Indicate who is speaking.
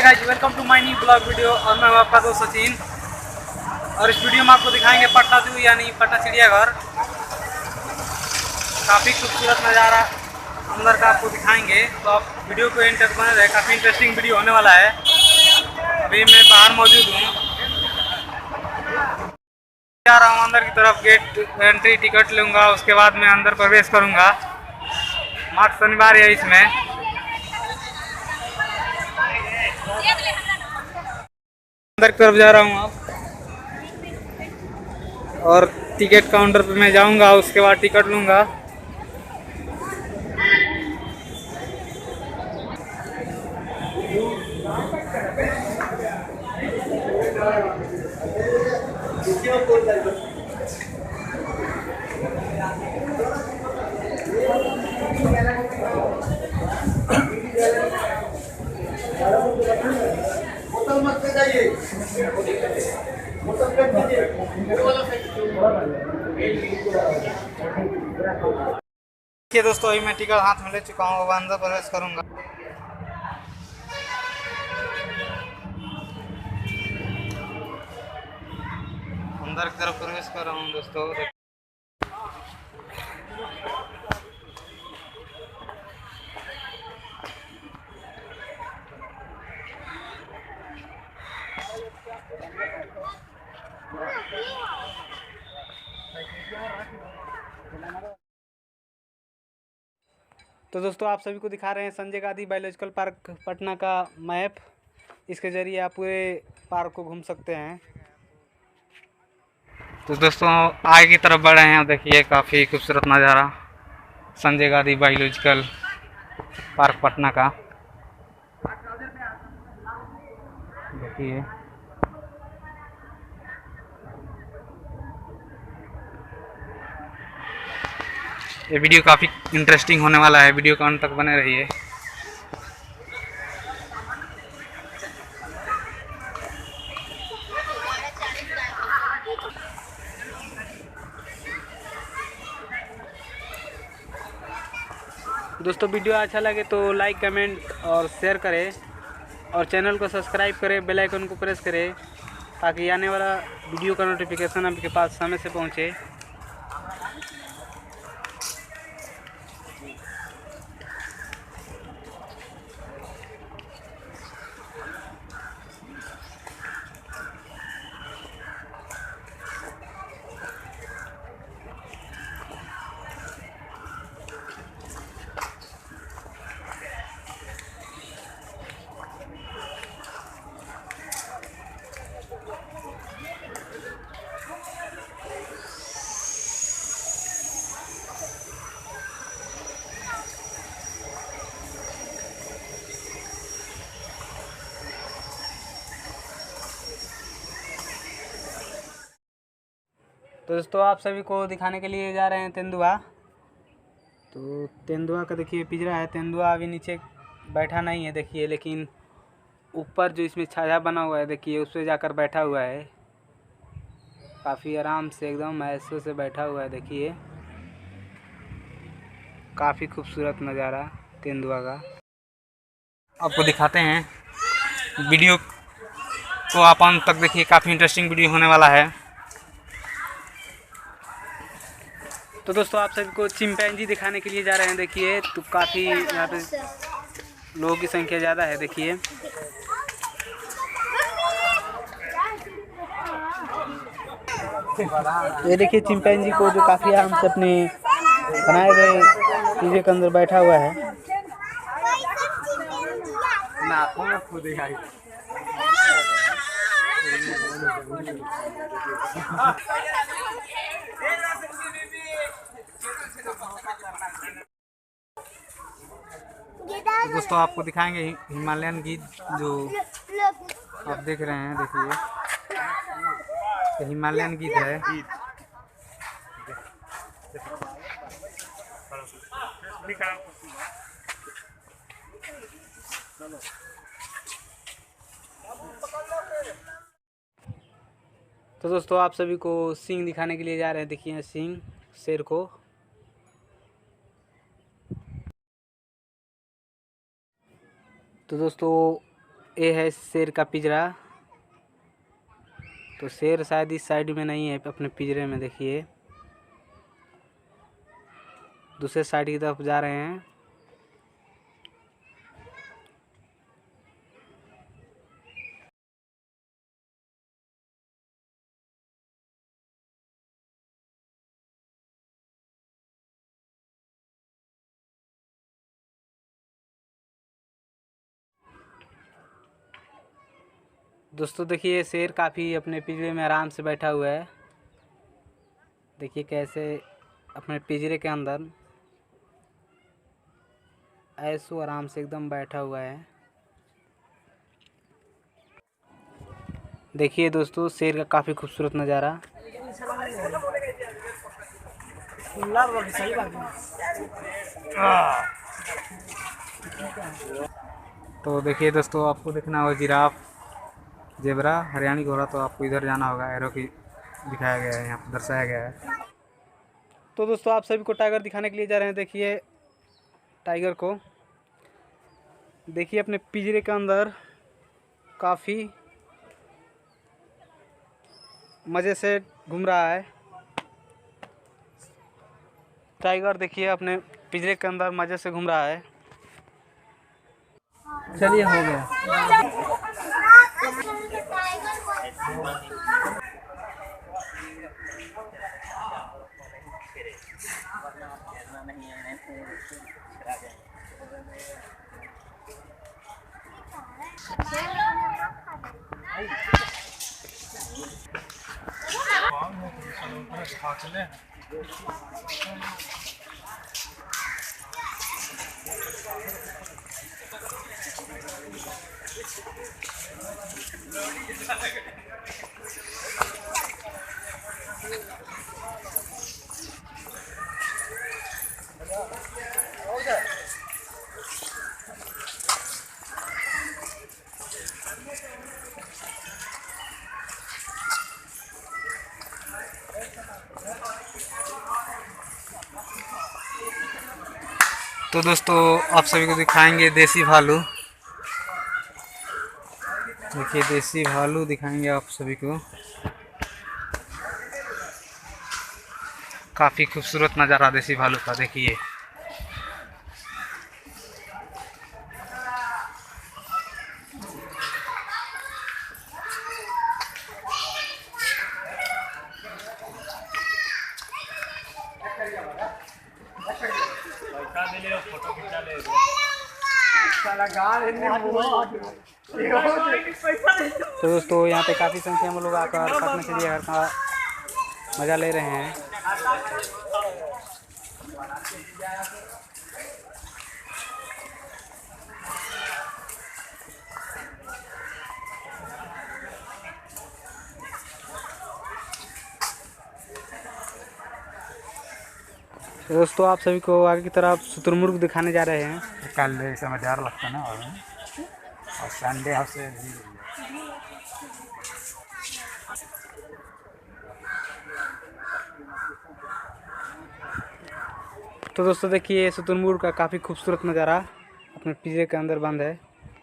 Speaker 1: Guys, welcome to my new blog video. और मैं हूं आपका दोस्त सचिन। और इस वीडियो में आपको दिखाएंगे पटना जू यानी पटना चिड़ियाघर। काफ़ी खूबसूरत नज़ारा अंदर का आपको दिखाएंगे, तो आप वीडियो को एंड तक बने रहे। काफ़ी इंटरेस्टिंग वीडियो होने वाला है। अभी मैं बाहर मौजूद हूँ, जा रहा हूँ अंदर की तरफ। गेट एंट्री टिकट लूँगा, उसके बाद मैं अंदर प्रवेश करूँगा। मार्च शनिवार है इसमें। अंदर की तरफ जा रहा हूँ अब, और टिकट काउंटर पे मैं जाऊंगा, उसके बाद टिकट लूँगा। देखिए दोस्तों, अभी मैं टिकट हाथ में ले चुका हूँ। अब अंदर प्रवेश करूँगा। अंदर की तरफ प्रवेश कर रहा हूँ दोस्तों। तो दोस्तों, आप सभी को दिखा रहे हैं संजय गांधी बायोलॉजिकल पार्क पटना का मैप। इसके ज़रिए आप पूरे पार्क को घूम सकते हैं। तो दोस्तों, आगे की तरफ बढ़ रहे हैं। देखिए, काफ़ी खूबसूरत नज़ारा संजय गांधी बायोलॉजिकल पार्क पटना का। देखिए, ये वीडियो काफ़ी इंटरेस्टिंग होने वाला है। वीडियो को अंत तक बने रहिए। दोस्तों, वीडियो अच्छा लगे तो लाइक कमेंट और शेयर करें, और चैनल को सब्सक्राइब करें, बेल आइकन को प्रेस करें, ताकि आने वाला वीडियो का नोटिफिकेशन आपके पास समय से पहुंचे। तो दोस्तों, आप सभी को दिखाने के लिए जा रहे हैं तेंदुआ। तो तेंदुआ का देखिए पिंजरा है। तेंदुआ अभी नीचे बैठा नहीं है देखिए, लेकिन ऊपर जो इसमें छाया बना हुआ है देखिए, उस पर जाकर बैठा हुआ है। काफ़ी आराम से एकदम ऐसे से बैठा हुआ है। देखिए, काफ़ी खूबसूरत नज़ारा तेंदुआ का। आपको दिखाते हैं, वीडियो को आप अंत तक देखिए। काफ़ी इंटरेस्टिंग वीडियो होने वाला है। तो दोस्तों, आप सभी को चिंपैंजी दिखाने के लिए जा रहे हैं। देखिए, तो काफ़ी यहाँ पे लोगों की संख्या ज़्यादा है। देखिए, ये देखिए चिंपैंजी को, जो काफ़ी आराम से अपने बनाए गए चीज़े के अंदर बैठा हुआ है। तो दोस्तों, आपको दिखाएंगे हिमालयन गीत, जो आप देख रहे हैं। देखिए, तो हिमालयन गीत है। तो दोस्तों, आप सभी को सींग दिखाने के लिए जा रहे हैं। देखिए, सींग शेर को। तो दोस्तों, ये है शेर का पिंजरा। तो शेर शायद इस साइड में नहीं है अपने पिंजरे में, देखिए दूसरे साइड की तरफ जा रहे हैं। दोस्तों देखिए शेर काफ़ी अपने पिंजरे में आराम से बैठा हुआ है। देखिए कैसे अपने पिंजरे के अंदर ऐसो आराम से एकदम बैठा हुआ है। देखिए दोस्तों शेर का काफ़ी खूबसूरत नज़ारा। तो देखिए दोस्तों आपको देखना होगा जिराफ, जेबरा, हरियाणी घोड़ा। तो आपको इधर जाना होगा, एरो की दिखाया गया है, यहाँ पर दर्शाया गया है। तो दोस्तों आप सभी को टाइगर दिखाने के लिए जा रहे हैं। देखिए टाइगर को देखिए अपने पिंजरे के अंदर काफ़ी मज़े से घूम रहा है। टाइगर देखिए अपने पिंजरे के अंदर मज़े से घूम रहा है। चलिए हो गया। तो दोस्तों आप सभी को दिखाएंगे देसी भालू। देखिए देसी भालू दिखाएंगे आप सभी को। काफ़ी खूबसूरत नज़ारा देसी भालू का देखिए। तो दोस्तों यहाँ पे काफ़ी संख्या में लोग आकर पटना चिड़ियाघर का मज़ा ले रहे हैं। तो दोस्तों आप सभी को आगे की तरफ शुतुरमुर्ग दिखाने जा रहे हैं।
Speaker 2: कल समझदार लगता ना, और संडे हाउस से
Speaker 1: तो दोस्तों देखिए शुतुरमुर्ग का काफ़ी खूबसूरत नज़ारा अपने पिंजरे के अंदर बंद है।